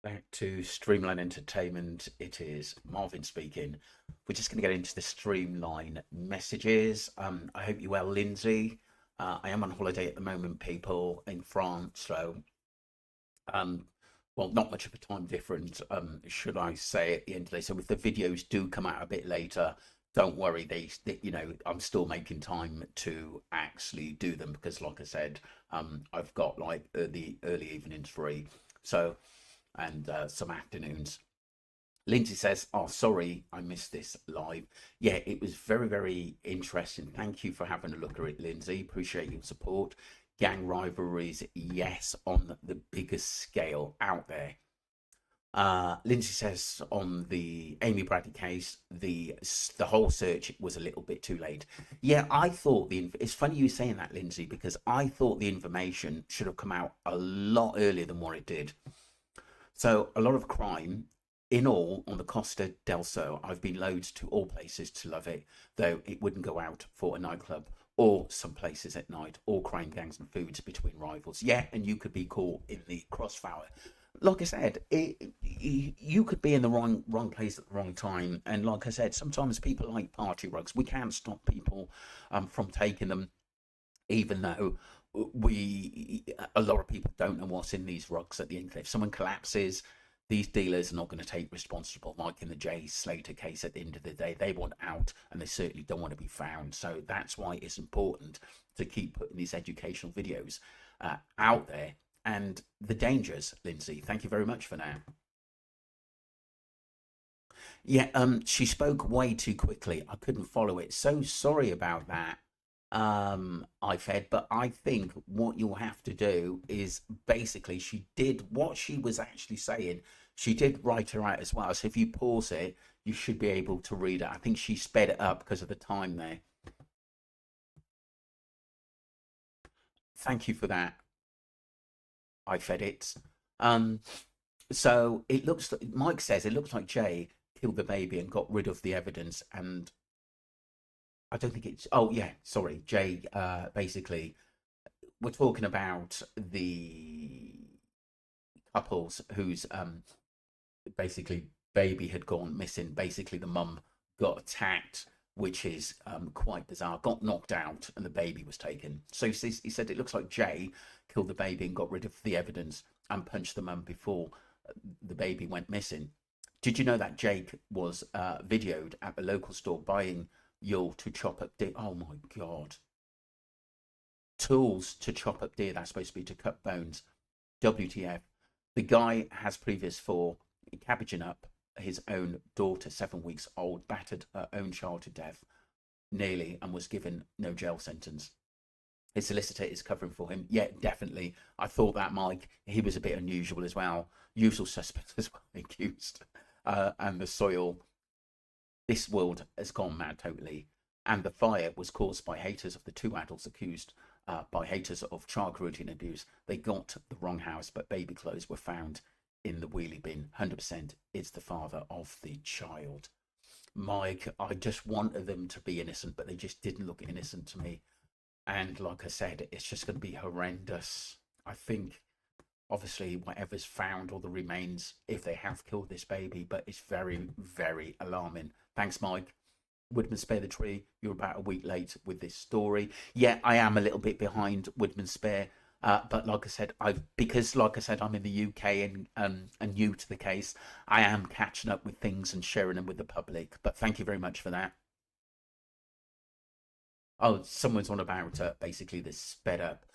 Back to Streamline Entertainment. It is Marvin speaking. We're just going to get into the Streamline messages. I hope you're well, Lindsay. I am on holiday at the moment, people, in France. So, um, well, not much of a time difference, should I say, at the end of the day. So, if the videos do come out a bit later, don't worry. I'm still making time to actually do them because, like I said, I've got like the early evenings free. So, and some afternoons. Lindsay says, "Oh, sorry, I missed this live. Yeah, it was very, very interesting. Thank you for having a look at it, Lindsay. Appreciate your support. Gang rivalries, yes, on the biggest scale out there." Lindsay says on the Amy Bradley case, the whole search was a little bit too late. Yeah, I thought it's funny you saying that, Lindsay, because I thought the information should have come out a lot earlier than what it did. So a lot of crime in all on the Costa del Sol. I've been loads to all places to love it, though it wouldn't go out for a nightclub or some places at night, or crime gangs and foods between rivals. Yeah, and you could be caught in the crossfire. Like I said, you could be in the wrong place at the wrong time. And like I said, sometimes people like party rugs. We can't stop people from taking them, even though a lot of people don't know what's in these rugs at the end. If someone collapses, these dealers are not going to take responsible, like in the Jay Slater case. At the end of the day, they want out, and they certainly don't want to be found. So that's why it's important to keep putting these educational videos out there. And the dangers, Lindsay, thank you very much for now. Yeah, she spoke way too quickly. I couldn't follow it. So sorry about that. I fed, but I think what you'll have to do is basically she did what she was actually saying. She did write her out as well. So if you pause it, you should be able to read it. I think she sped it up because of the time there. Thank you for that. I fed it. Um, so it looks like Mike says it looks like Jay killed the baby and got rid of the evidence, and I don't think it's. Oh yeah, sorry, Jay. Basically, we're talking about the couples whose basically baby had gone missing. Basically, the mum got attacked, which is quite bizarre. Got knocked out, and the baby was taken. So he said it looks like Jay killed the baby and got rid of the evidence and punched the mum before the baby went missing. Did you know that Jake was videoed at the local store buying Yule to chop up deer? Oh my god! Tools to chop up deer. That's supposed to be to cut bones. WTF? The guy has previous for cabbaging up his own daughter, 7 weeks old, battered her own child to death, nearly, and was given no jail sentence. His solicitor is covering for him. Yeah, definitely. I thought that Mike, he was a bit unusual as well. Usual suspect as well, accused. And the soil, this world has gone mad totally. And the fire was caused by haters of the two adults accused, by haters of child cruelty and abuse. They got the wrong house, but baby clothes were found in the wheelie bin. 100% it's the father of the child. Mike, I just wanted them to be innocent, but they just didn't look innocent to me. And like I said, it's just going to be horrendous. I think, obviously, whatever's found or the remains, if they have killed this baby, but it's very, very alarming. Thanks, Mike. Woodman Spare the Tree, you're about a week late with this story. Yeah, I am a little bit behind Woodman Spare. But like I said, like I said, I'm in the UK and new to the case. I am catching up with things and sharing them with the public. But thank you very much for that. Oh, someone's on about basically this sped up.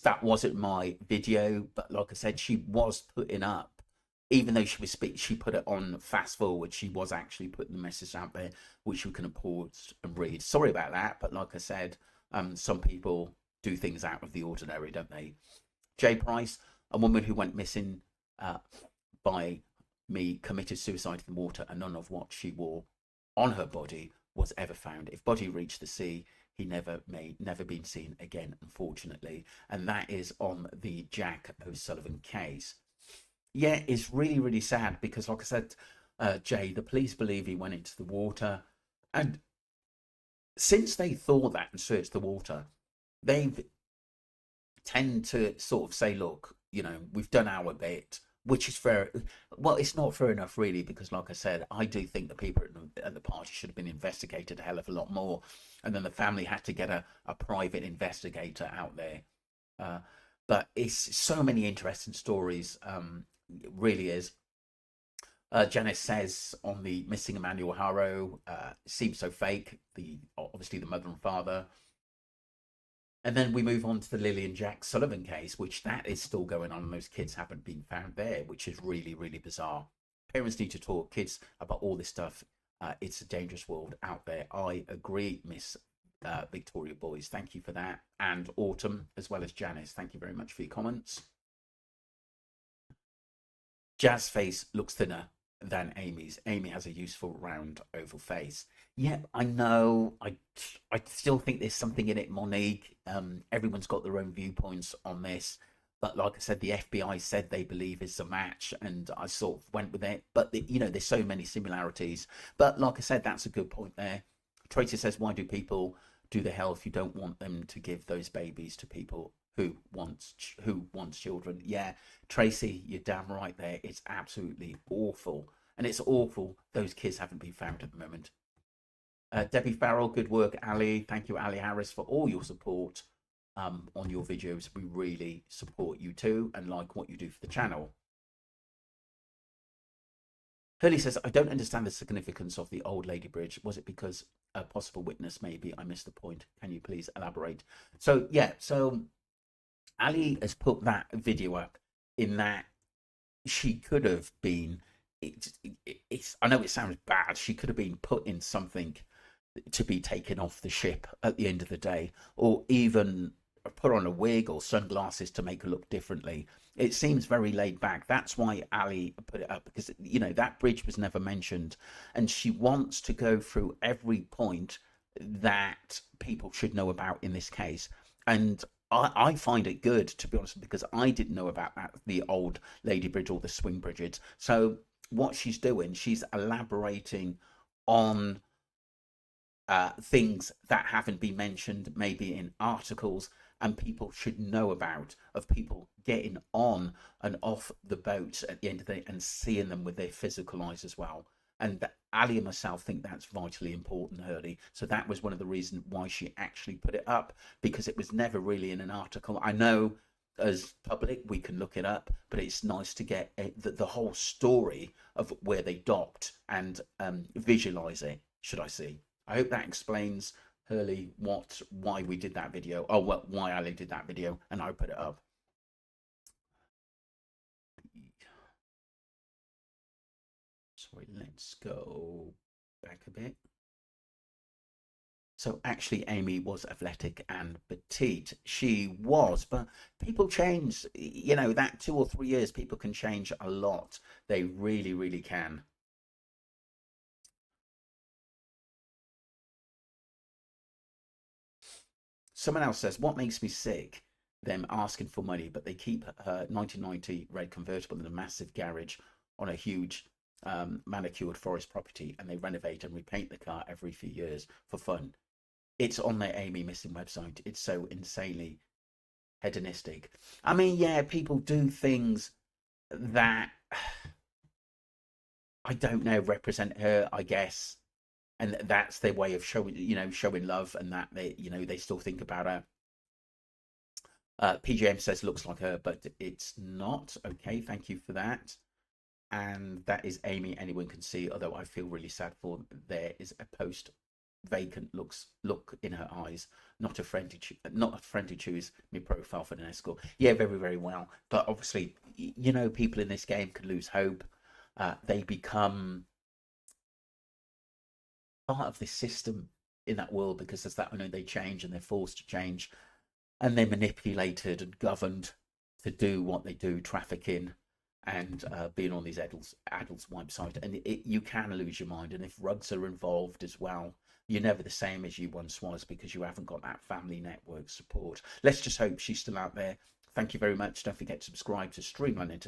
That wasn't my video, but like I said, she was putting up, even though she put it on fast forward. She was actually putting the message out there, which you can pause and read. Sorry about that, but like I said, some people do things out of the ordinary, don't they? Jay Price, a woman who went missing uh, by me, committed suicide in the water, and none of what she wore on her body was ever found. If body reached the sea, he never been seen again, unfortunately. And that is on the Jack O'Sullivan case. Yeah, it's really, really sad because, like I said, Jay, the police believe he went into the water. And since they thought that and searched the water, they've tend to sort of say, look, we've done our bit. which is fair. Well, it's not fair enough, really, because, like I said, I do think the people at the party should have been investigated a hell of a lot more, and then the family had to get a private investigator out there. Uh, but it's so many interesting stories. It really is. Janice says on the missing Emmanuel Harrow, seems so fake. The obviously the mother and father. And then we move on to the Lily and Jack Sullivan case, which that is still going on, and those kids haven't been found there, which is really, really bizarre. Parents need to talk kids about all this stuff. It's a dangerous world out there. I agree, Miss Victoria Boys. Thank you for that. And Autumn, as well as Janice. Thank you very much for your comments. Jazz's face looks thinner than Amy's. Amy has a useful round oval face. Yeah, I know. I still think there's something in it, Monique. Everyone's got their own viewpoints on this. But like I said, the FBI said they believe it's a match, and I sort of went with it. But you know, there's so many similarities. But like I said, that's a good point there. Tracy says, "Why do people do the hell if you don't want them to give those babies to people who wants children?" Yeah, Tracy, you're damn right there. It's absolutely awful, and it's awful those kids haven't been found at the moment. Debbie Farrell, good work, Ali. Thank you, Ali Harris, for all your support on your videos. We really support you too, and like what you do for the channel. Hurley says, I don't understand the significance of the Old Lady Bridge. Was it because a possible witness? Maybe I missed the point. Can you please elaborate? So yeah, so Ali has put that video up in that she could have been. It's. I know it sounds bad. She could have been put in something to be taken off the ship at the end of the day, or even put on a wig or sunglasses to make her look differently. It seems very laid back. That's why Ali put it up, because you know that bridge was never mentioned, and she wants to go through every point that people should know about in this case. And I find it good, to be honest, because I didn't know about that, the Old Lady Bridge or the swing bridges. So what she's doing, she's elaborating on things that haven't been mentioned, maybe in articles, and people should know about, of people getting on and off the boats at the end of the day and seeing them with their physical eyes as well. And Ali and myself think that's vitally important, Hurley. So that was one of the reasons why she actually put it up, because it was never really in an article. I know as public we can look it up, but it's nice to get the whole story of where they docked and visualize it, should I say. I hope that explains, Hurley, why we did that video. Oh, well, why Ali did that video, and I put it up. Sorry, let's go back a bit. So actually, Amy was athletic and petite. She was, but people change. You know, that 2 or 3 years, people can change a lot. They really, really can. Someone else says, what makes me sick? Them asking for money, but they keep her 1990 red convertible in a massive garage on a huge manicured forest property, and they renovate and repaint the car every few years for fun. It's on their Amy Missing website. It's so insanely hedonistic. I mean, yeah, people do things that I don't know represent her, I guess, and that's their way of showing, showing love, and that they still think about her. PGM says looks like her, but it's not. Okay, thank you for that. And that is Amy. Anyone can see. Although I feel really sad for. There is a post vacant look in her eyes. Not a friend to choose my profile for an escort. Yeah, very, very well. But obviously, people in this game can lose hope. They become part of this system in that world, because there's that, they change and they're forced to change, and they're manipulated and governed to do what they do, trafficking and being on these adults website. And you can lose your mind, and if rugs are involved as well, you're never the same as you once was, because you haven't got that family network support. Let's just hope she's still out there. Thank you very much. Don't forget to subscribe to Streamliner.